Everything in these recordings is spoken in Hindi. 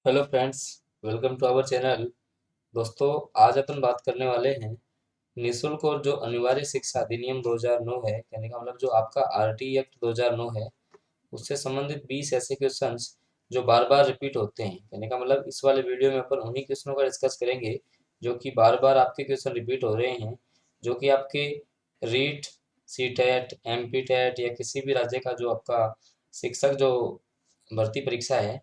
Hello friends, welcome to our channel. दोस्तों, आज अपन बात करने वाले हैं निःशुल्क और जो अनिवार्य शिक्षा अधिनियम 2009 है, कहने का मतलब जो आपका आरटी एक्ट 2009 है, उससे संबंधित 20 ऐसे क्वेश्चंस जो बार बार रिपीट होते हैं। कहने का मतलब इस वाले वीडियो में अपन उन्हीं क्वेश्चनों का डिस्कस करेंगे जो कि बार बार आपके क्वेश्चन रिपीट हो रहे हैं, जो कि आपके REET, C TET, M P TET या किसी भी राज्य का जो आपका शिक्षक जो भर्ती परीक्षा है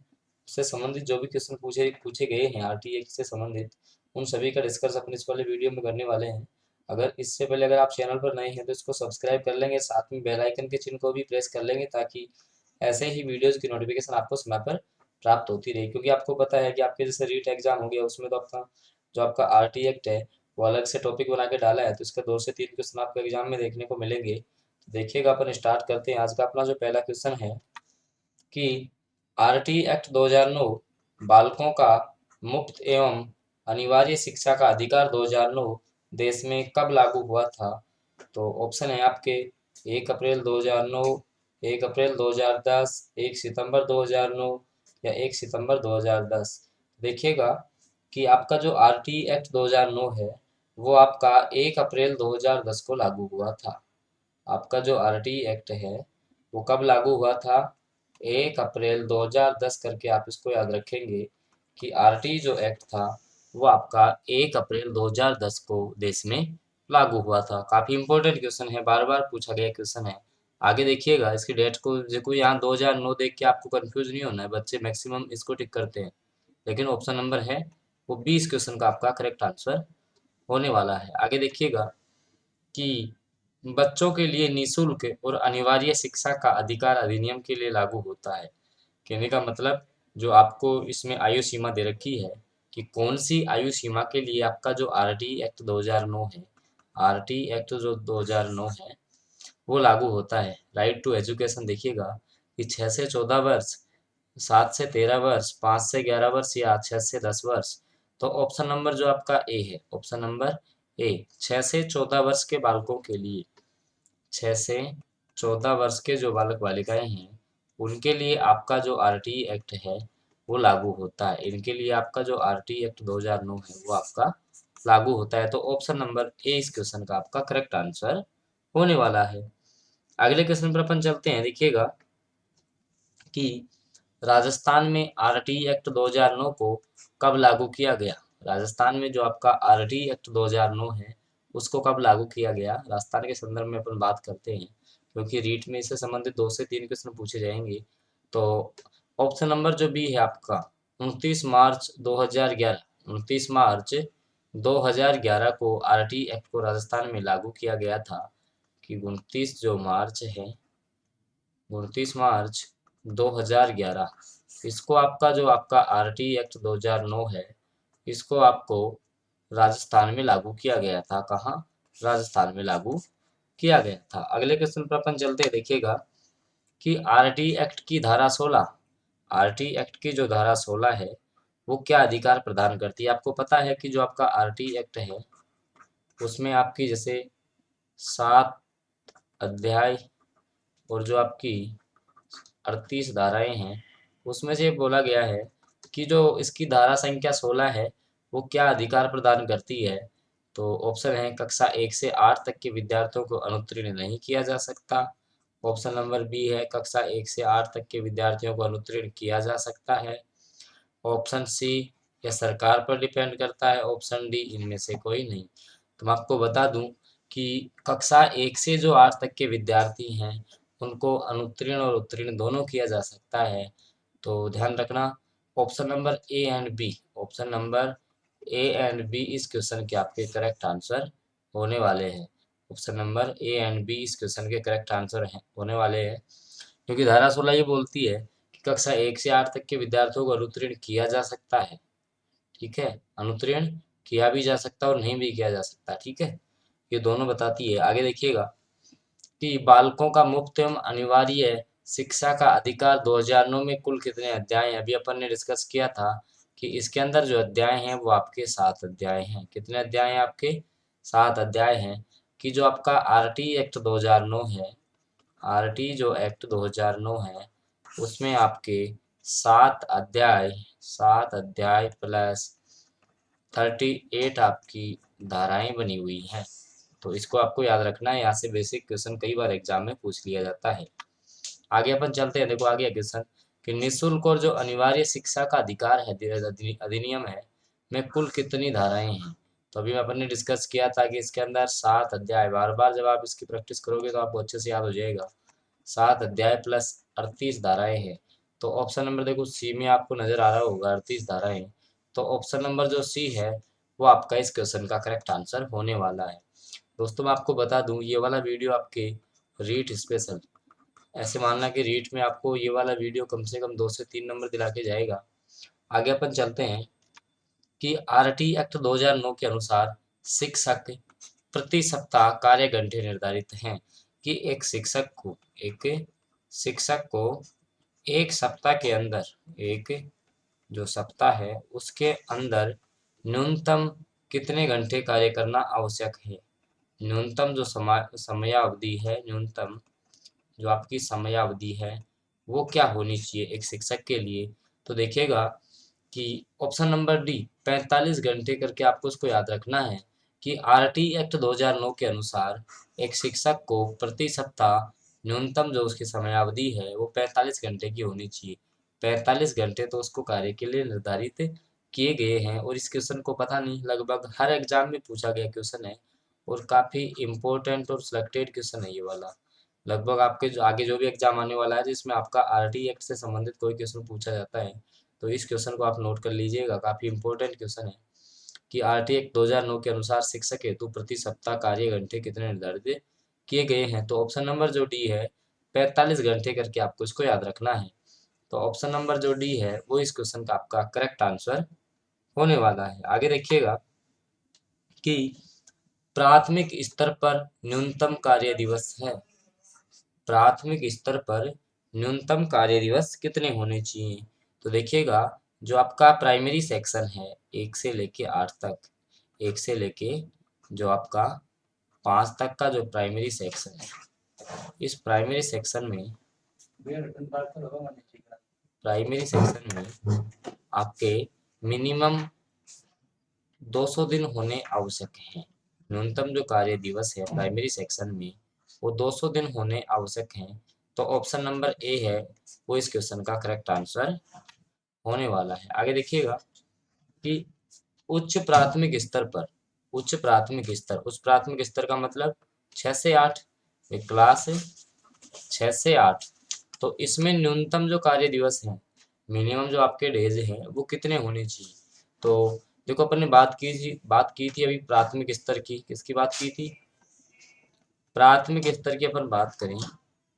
उससे संबंधित जो भी क्वेश्चन पूछे पूछे गए हैं आरटीए से संबंधित, उन सभी का डिस्कस अपन इस वाले वीडियो में करने वाले हैं। अगर इससे पहले अगर आप चैनल पर नए हैं तो इसको सब्सक्राइब कर लेंगे, साथ में बेल आइकन के चिन्ह को भी प्रेस कर लेंगे ताकि ऐसे ही वीडियोस की नोटिफिकेशन आपको समय पर प्राप्त होती रहे। क्योंकि आपको पता है कि आपके जैसे रीट एग्जाम हो गया, उसमें तो आपका जो आपका आरटी एक्ट है वो अलग से टॉपिक बना के डाला है, तो इसका 2 से 3 क्वेश्चन आपको एग्जाम में देखने को मिलेंगे। तो देखिएगा, अपन स्टार्ट करते हैं। आज का अपना जो पहला क्वेश्चन है कि आरटी एक्ट 2009 बालकों का मुफ्त एवं अनिवार्य शिक्षा का अधिकार 2009 देश में कब लागू हुआ था? तो ऑप्शन है आपके 1 अप्रैल 2009, 1 अप्रैल 2010, 1 सितंबर 2009 या 1 सितंबर 2010। देखिएगा कि आपका जो आरटी एक्ट 2009 है वो आपका 1 अप्रैल 2010 को लागू हुआ था। आपका जो आरटी एक्ट है वो कब लागू हुआ था? 1 अप्रैल 2010 करके आप इसको याद रखेंगे कि आरटी जो एक्ट था वो आपका 1 अप्रैल 2010 को देश में लागू हुआ था। काफी इंपॉर्टेंट क्वेश्चन है, बार बार पूछा गया क्वेश्चन है। आगे देखिएगा इसकी डेट को, देखो यहाँ 2009 देख के आपको कंफ्यूज नहीं होना है, बच्चे मैक्सिमम इसको टिक करते हैं। लेकिन ऑप्शन नंबर है वो 20 क्वेश्चन का आपका करेक्ट आंसर होने वाला है। आगे देखिएगा कि बच्चों के लिए निःशुल्क और अनिवार्य शिक्षा का अधिकार अधिनियम के लिए लागू होता है। कहने का मतलब जो आपको इसमें आयु सीमा दे रखी है कि कौन सी आयु सीमा के लिए आपका जो आरटी एक्ट 2009 है, आरटी एक्ट जो 2009 है वो लागू होता है। राइट टू एजुकेशन देखिएगा कि 6 से 14 वर्ष, 7 से 13 वर्ष, 5 से 11 वर्ष या 6 से 10 वर्ष। तो ऑप्शन नंबर जो आपका ए है, ऑप्शन नंबर ए, 6 से 14 वर्ष के बालकों के लिए, 6 से 14 वर्ष के जो बालक बालिकाएं हैं उनके लिए आपका जो आरटी एक्ट है वो लागू होता है। इनके लिए आपका जो आरटी एक्ट 2009 है वो आपका लागू होता है। तो ऑप्शन नंबर ए इस क्वेश्चन का आपका करेक्ट आंसर होने वाला है। अगले क्वेश्चन पर अपन चलते हैं। देखिएगा कि राजस्थान में आरटी एक्ट 2009 को कब लागू किया गया? राजस्थान में जो आपका आरटी एक्ट 2009 है उसको कब लागू किया गया? राजस्थान के संदर्भ में अपन बात करते हैं क्योंकि रीट में इससे संबंधित 2 से 3 क्वेश्चन पूछे जाएंगे। तो ऑप्शन नंबर जो बी है आपका 29 मार्च 2011, 29 मार्च 2011 को आरटी एक्ट को राजस्थान में लागू किया गया था। कि 29 जो मार्च है, 29 मार्च 2011, इसको आपका जो आपका आरटी एक्ट 2009 है इसको आपको राजस्थान में लागू किया गया था। कहाँ? राजस्थान में लागू किया गया था। अगले क्वेश्चन पर अपन चलते हैं। देखिएगा कि आरटी एक्ट की धारा 16, आरटी एक्ट की जो धारा 16 है वो क्या अधिकार प्रदान करती है? आपको पता है कि जो आपका आरटी एक्ट है उसमें आपकी जैसे 7 अध्याय और जो आपकी 38 धाराएं हैं उसमें से बोला गया है कि जो इसकी धारा संख्या 16 है वो क्या अधिकार प्रदान करती है? तो ऑप्शन है कक्षा 1 से 8 तक के विद्यार्थियों को अनुत्तीर्ण नहीं किया जा सकता। ऑप्शन नंबर बी है कक्षा 1 से 8 तक के विद्यार्थियों को अनुत्तीर्ण किया जा सकता है। ऑप्शन सी यह सरकार पर डिपेंड करता है। ऑप्शन डी इनमें से कोई नहीं। तो मैं आपको बता दूं कि कक्षा 1 से जो 8 तक के विद्यार्थी हैं उनको अनुत्तीर्ण और उत्तीर्ण दोनों किया जा सकता है। तो ध्यान रखना option number A and B, option number A and B इस क्वेश्चन के आपके करेक्ट आंसर होने वाले हैं। Option number A and B इस क्वेश्चन के करेक्ट आंसर हैं होने वाले हैं। क्योंकि धारा 16 ये बोलती है कि कक्षा 1 से 8 तक के विद्यार्थियों को अनुत्तीर्ण किया जा सकता है। ठीक है, अनुत्तीर्ण किया भी जा सकता है और नहीं भी किया जा सकता। ठीक है, ये दोनों बताती है। आगे देखिएगा कि बालकों का मुफ्त एवं अनिवार्य शिक्षा का अधिकार 2009 में कुल कितने अध्याय हैं? अभी अपन ने डिस्कस किया था कि इसके अंदर जो अध्याय हैं वो आपके 7 अध्याय हैं। कितने अध्याय हैं आपके? 7 अध्याय हैं। कि जो आपका आरटी एक्ट 2009 है, आरटी जो एक्ट 2009 है उसमें आपके 7 अध्याय प्लस 38 आपकी धाराएं बनी हुई हैं। तो इसको आपको याद रखना है, यहाँ से बेसिक क्वेश्चन कई बार एग्जाम में पूछ लिया जाता है। आगे अपन चलते हैं। देखो आगे क्वेश्चन कि निःशुल्क और जो अनिवार्य शिक्षा का अधिकार है अधिनियम है में कुल कितनी धाराएं हैं। तो अभी अपन ने डिस्कस किया था कि इसके अंदर 7 अध्याय, बार बार जब आप इसकी प्रैक्टिस करोगे तो आपको अच्छे से याद हो जाएगा। 7 अध्याय प्लस 38 धाराएं हैं। तो ऑप्शन नंबर देखो सी में आपको नजर आ रहा होगा 38 धाराएं। तो ऑप्शन नंबर जो सी है वो आपका इस क्वेश्चन का करेक्ट आंसर होने वाला है। दोस्तों मैं आपको बता दूं ये वाला वीडियो आपके रीट स्पेशल, ऐसे मानना कि रीट में आपको ये वाला वीडियो कम से कम 2 से 3 नंबर दिला के जाएगा। आगे अपन चलते हैं कि आरटी एक्ट 2009 के अनुसार शिक्षक प्रति सप्ताह कार्य घंटे निर्धारित हैं कि एक शिक्षक को एक सप्ताह के अंदर एक जो सप्ताह है उसके अंदर न्यूनतम कितने घंटे कार्य करना आवश्यक है। न्यूनतम जो समयावधि है, न्यूनतम जो आपकी समयावधि है वो क्या होनी चाहिए एक शिक्षक के लिए। तो देखिएगा कि ऑप्शन नंबर डी 45 घंटे करके आपको उसको याद रखना है कि आरटी एक्ट 2009 के अनुसार एक शिक्षक को प्रति सप्ताह न्यूनतम जो उसकी समयावधि है वो 45 घंटे की होनी चाहिए। 45 घंटे तो उसको कार्य के लिए निर्धारित किए गए हैं। और इस क्वेश्चन को पता नहीं लगभग हर एग्जाम में पूछा गया क्वेश्चन है और काफ़ी इम्पोर्टेंट और सिलेक्टेड क्वेश्चन है ये वाला। लगभग आपके जो आगे जो भी एग्जाम आने वाला है जिसमें आपका आरटी एक्ट से संबंधित कोई क्वेश्चन पूछा जाता है तो इस क्वेश्चन को आप नोट कर लीजिएगा, काफी इंपॉर्टेंट क्वेश्चन है कि आरटी एक्ट 2009 के अनुसार शिक्षक हेतु प्रति सप्ताह कार्य घंटे कितने निर्धारित किए गए हैं। तो ऑप्शन नंबर जो डी है 45 घंटे करके आपको इसको याद रखना है। तो ऑप्शन नंबर जो डी है वो इस क्वेश्चन का आपका करेक्ट आंसर होने वाला है। आगे देखिएगा कि प्राथमिक स्तर पर न्यूनतम कार्य दिवस है। प्राथमिक स्तर पर न्यूनतम कार्य दिवस कितने होने चाहिए। तो देखिएगा जो आपका प्राइमरी सेक्शन है 1 से लेके 8 तक, 1 से लेके जो आपका 5 तक का जो प्राइमरी सेक्शन है, इस प्राइमरी सेक्शन में आपके मिनिमम 200 दिन होने आवश्यक हैं। न्यूनतम जो कार्य दिवस है प्राइमरी सेक्शन में वो 200 दिन होने आवश्यक हैं। तो ऑप्शन नंबर ए है वो इस क्वेश्चन का करेक्ट आंसर होने वाला है। आगे देखिएगा कि उच्च प्राथमिक स्तर पर, उच्च प्राथमिक स्तर का मतलब 6 से 8, एक क्लास है 6 से 8। तो इसमें न्यूनतम जो कार्य दिवस है, मिनिमम जो आपके डेज हैं वो कितने होने चाहिए। तो देखो अपन ने बात की थी अभी प्राथमिक स्तर की, किसकी बात की थी, प्राथमिक स्तर की अपन बात करें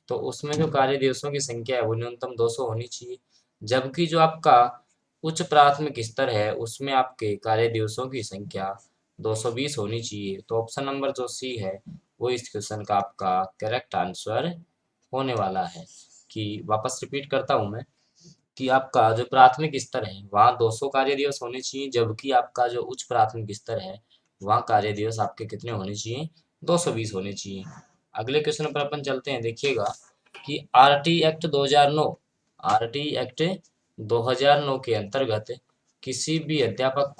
तो उसमें जो कार्य दिवसों की संख्या है वो न्यूनतम 200 होनी चाहिए। जबकि जो आपका उच्च प्राथमिक स्तर है उसमें आपके कार्य दिवसों की संख्या 220 होनी चाहिए। तो ऑप्शन नंबर जो सी है वो इस क्वेश्चन का आपका करेक्ट आंसर होने वाला है। कि वापस रिपीट करता हूँ मैं कि आपका जो प्राथमिक स्तर है वहाँ 200 कार्य दिवस होने चाहिए, जबकि आपका जो उच्च प्राथमिक स्तर है वहाँ कार्य दिवस आपके कितने होने चाहिए, 220 होने चाहिए। अगले क्वेश्चन पर अपन चलते हैं। देखिएगा कि आरटी एक्ट 2009 के अंतर्गत किसी भी अध्यापक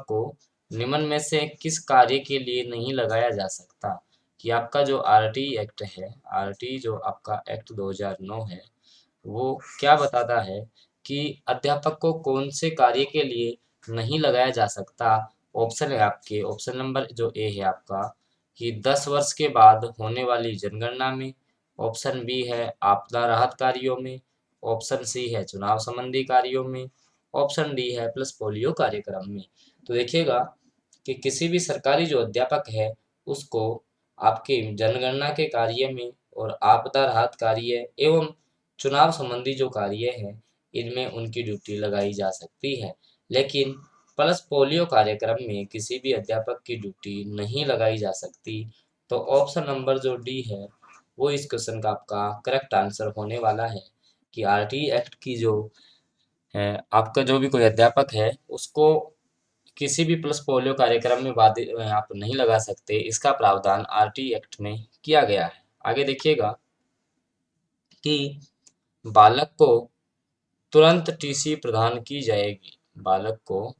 को निम्न में से किस कार्य के लिए नहीं लगाया जा सकता। कि आपका जो आरटी एक्ट है, आरटी जो आपका एक्ट 2009 है वो क्या बताता है कि अध्यापक को कौन से कार्य के लिए नहीं लगाया जा सकता। ऑप्शन है आपके, ऑप्शन नंबर जो ए है आपका कि 10 वर्ष के बाद होने वाली जनगणना में, ऑप्शन बी है आपदा राहत कार्यों में, ऑप्शन सी है चुनाव संबंधी कार्यों में, ऑप्शन डी है प्लस पोलियो कार्यक्रम में। तो देखिएगा कि किसी भी सरकारी जो अध्यापक है उसको आपके जनगणना के कार्य में और आपदा राहत कार्य एवं चुनाव संबंधी जो कार्य है इनमें उनकी ड्यूटी लगाई जा सकती है। लेकिन प्लस पोलियो कार्यक्रम में किसी भी अध्यापक की ड्यूटी नहीं लगाई जा सकती। तो ऑप्शन नंबर जो डी है वो इस क्वेश्चन का आपका करेक्ट आंसर होने वाला है कि आरटी एक्ट की जो है आपका जो भी कोई अध्यापक है उसको किसी भी प्लस पोलियो कार्यक्रम में बाधित आप नहीं लगा सकते। इसका प्रावधान आरटी एक्ट में किया गया है। आगे देखिएगा कि बालक को तुरंत टीसी प्रदान की जाएगी, बालक को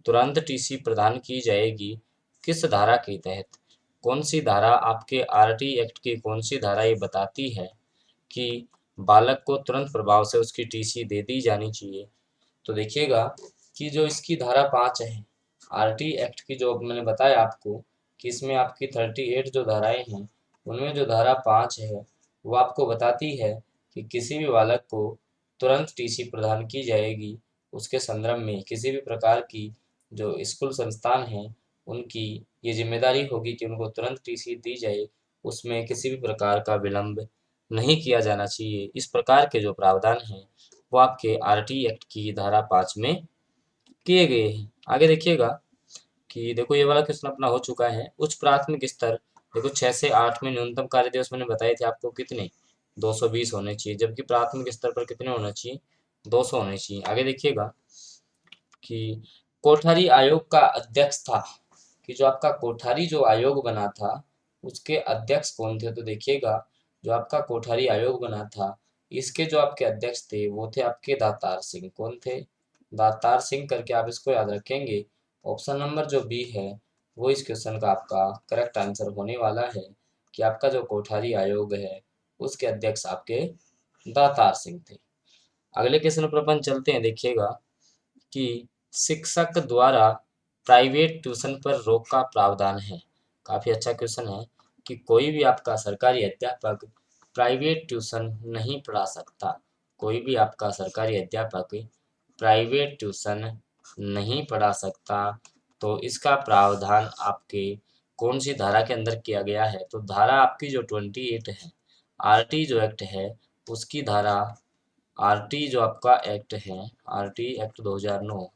तुरंत टीसी प्रदान की जाएगी किस धारा के तहत? कौन सी धारा, आपके आरटी एक्ट की कौन सी धारा ये बताती है कि बालक को तुरंत प्रभाव से उसकी टीसी दे दी जानी चाहिए? तो देखिएगा कि जो इसकी धारा 5 है आरटी एक्ट की, जो मैंने बताया आपको कि इसमें आपकी 38 जो धाराएं हैं, उनमें जो धारा 5 है वो आपको बताती है कि किसी भी बालक को तुरंत टीसी प्रदान की जाएगी उसके संदर्भ में। किसी भी प्रकार की जो स्कूल संस्थान हैं उनकी ये जिम्मेदारी होगी कि उनको तुरंत टीसी दी जाए, उसमें किसी भी प्रकार का विलंब नहीं किया जाना चाहिए। इस प्रकार के जो प्रावधान हैं वो आपके आरटी एक्ट की धारा 5 में किए गए हैं। आगे देखिएगा कि देखो ये वाला क्वेश्चन अपना हो चुका है। उच्च प्राथमिक स्तर, देखो 6 से 8 में न्यूनतम कार्य दिवस मैंने बताए थे आपको कितने, 220 होने चाहिए, जबकि प्राथमिक स्तर पर कितने होना चाहिए, 200 होने चाहिए। आगे देखिएगा कि कोठारी आयोग का अध्यक्ष था, कि जो आपका कोठारी जो आयोग बना था उसके अध्यक्ष कौन थे? तो देखिएगा जो आपका कोठारी आयोग बना था इसके जो आपके अध्यक्ष थे वो थे आपके दातार सिंह। कौन थे? दातार सिंह करके आप इसको याद रखेंगे। ऑप्शन नंबर जो बी है वो इस क्वेश्चन का आपका करेक्ट आंसर होने वाला है कि आपका जो कोठारी आयोग है उसके अध्यक्ष आपके दातार सिंह थे। अगले क्वेश्चन पर अपन चलते हैं। देखिएगा कि शिक्षक द्वारा प्राइवेट ट्यूशन पर रोक का प्रावधान है। काफ़ी अच्छा क्वेश्चन है कि कोई भी आपका सरकारी अध्यापक प्राइवेट ट्यूशन नहीं पढ़ा सकता। कोई भी आपका सरकारी अध्यापक प्राइवेट ट्यूशन नहीं पढ़ा सकता। तो इसका प्रावधान आपके कौन सी धारा के अंदर किया गया है? तो धारा आपकी जो 28 है, आरटी जो एक्ट है उसकी धारा, आरटी जो आपका एक्ट है, आरटी एक्ट 2009,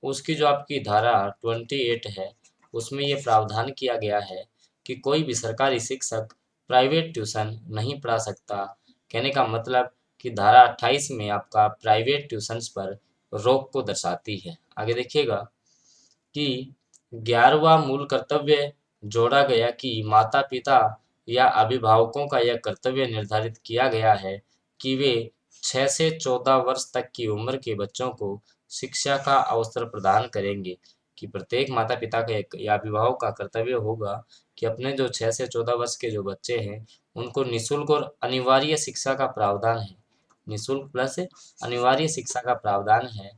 उसकी जो आपकी धारा 28 है उसमें ये प्रावधान किया गया है कि कोई भी सरकारी शिक्षक प्राइवेट ट्यूशन नहीं पढ़ा सकता। कहने का मतलब कि धारा 28 में आपका प्राइवेट ट्यूशंस पर रोक को दर्शाती है। आगे देखिएगा कि 11वां मूल कर्तव्य जोड़ा गया कि माता पिता या अभिभावकों का यह कर्तव्य निर्धारित किया गया है कि वे 6 से 14 वर्ष तक की उम्र के बच्चों को शिक्षा का अवसर प्रदान करेंगे। कि प्रत्येक माता पिता का या अभिभावक का कर्तव्य होगा कि अपने जो 6 से 14 वर्ष के जो बच्चे हैं उनको निःशुल्क और अनिवार्य शिक्षा का प्रावधान है। निःशुल्क प्लस अनिवार्य शिक्षा का प्रावधान है।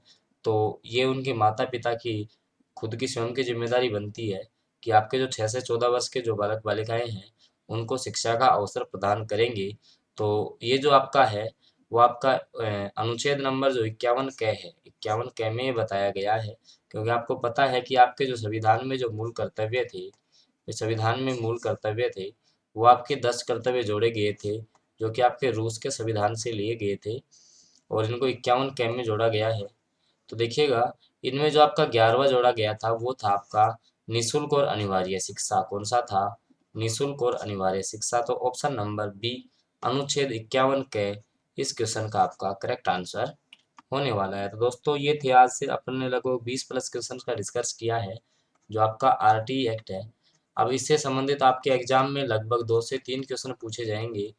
तो ये उनके माता पिता की खुद की स्वयं की जिम्मेदारी बनती है कि आपके जो 6 से 14 वर्ष के जो बालक बालिकाएं हैं उनको शिक्षा का अवसर प्रदान करेंगे। तो ये जो आपका है वो आपका अनुच्छेद नंबर जो 51 क है, 51 क में बताया गया है। क्योंकि आपको पता है कि आपके जो संविधान में जो मूल कर्तव्य थे, संविधान में मूल कर्तव्य थे वो आपके 10 कर्तव्य जोड़े गए थे जो कि आपके रूस के संविधान से लिए गए थे और इनको 51 क में जोड़ा गया है। तो देखिएगा इनमें जो आपका 11वां जोड़ा गया था वो था आपका निःशुल्क और अनिवार्य शिक्षा। कौन सा था? निःशुल्क और अनिवार्य शिक्षा। तो ऑप्शन नंबर बी अनुच्छेद 51 के इस क्वेश्चन का आपका करेक्ट आंसर होने वाला है। तो दोस्तों ये थे, आज से अपन ने लगभग 20 प्लस क्वेश्चन का डिस्कस किया है जो आपका आरटी एक्ट है। अब इससे संबंधित आपके एग्जाम में लगभग 2 से 3 क्वेश्चन पूछे जाएंगे।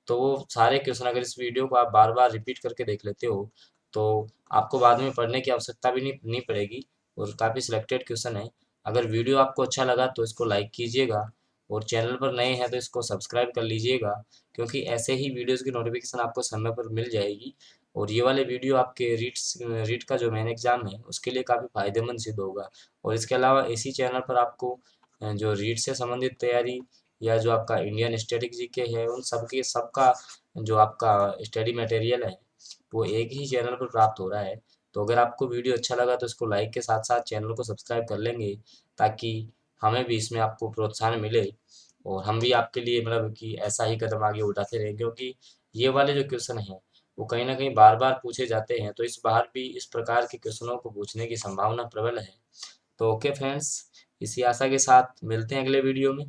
तो वो सारे क्वेश्चन अगर इस वीडियो को आप बार बार रिपीट करके देख लेते हो तो आपको बाद में पढ़ने की आवश्यकता भी नहीं पड़ेगी और काफ़ी सिलेक्टेड क्वेश्चन है। अगर वीडियो आपको अच्छा लगा तो इसको लाइक कीजिएगा और चैनल पर नए हैं तो इसको सब्सक्राइब कर लीजिएगा, क्योंकि ऐसे ही वीडियोस की नोटिफिकेशन आपको समय पर मिल जाएगी। और ये वाले वीडियो आपके रीट का जो मेन एग्जाम है उसके लिए काफ़ी फायदेमंद सिद्ध होगा। और इसके अलावा इसी चैनल पर आपको जो रीट से संबंधित तैयारी या जो आपका इंडियन स्टैटिक जीके है उन सबका जो आपका स्टडी मटेरियल है वो एक ही चैनल पर प्राप्त हो रहा है। तो अगर आपको वीडियो अच्छा लगा तो इसको लाइक के साथ साथ चैनल को सब्सक्राइब कर लेंगे ताकि हमें भी इसमें आपको प्रोत्साहन मिले और हम भी आपके लिए मतलब कि ऐसा ही कदम आगे उठाते रहें, क्योंकि ये वाले जो क्वेश्चन हैं वो कहीं ना कहीं बार बार पूछे जाते हैं। तो इस बार भी इस प्रकार के क्वेश्चनों को पूछने की संभावना प्रबल है। तो ओके फ्रेंड्स, इसी आशा के साथ मिलते हैं अगले वीडियो में।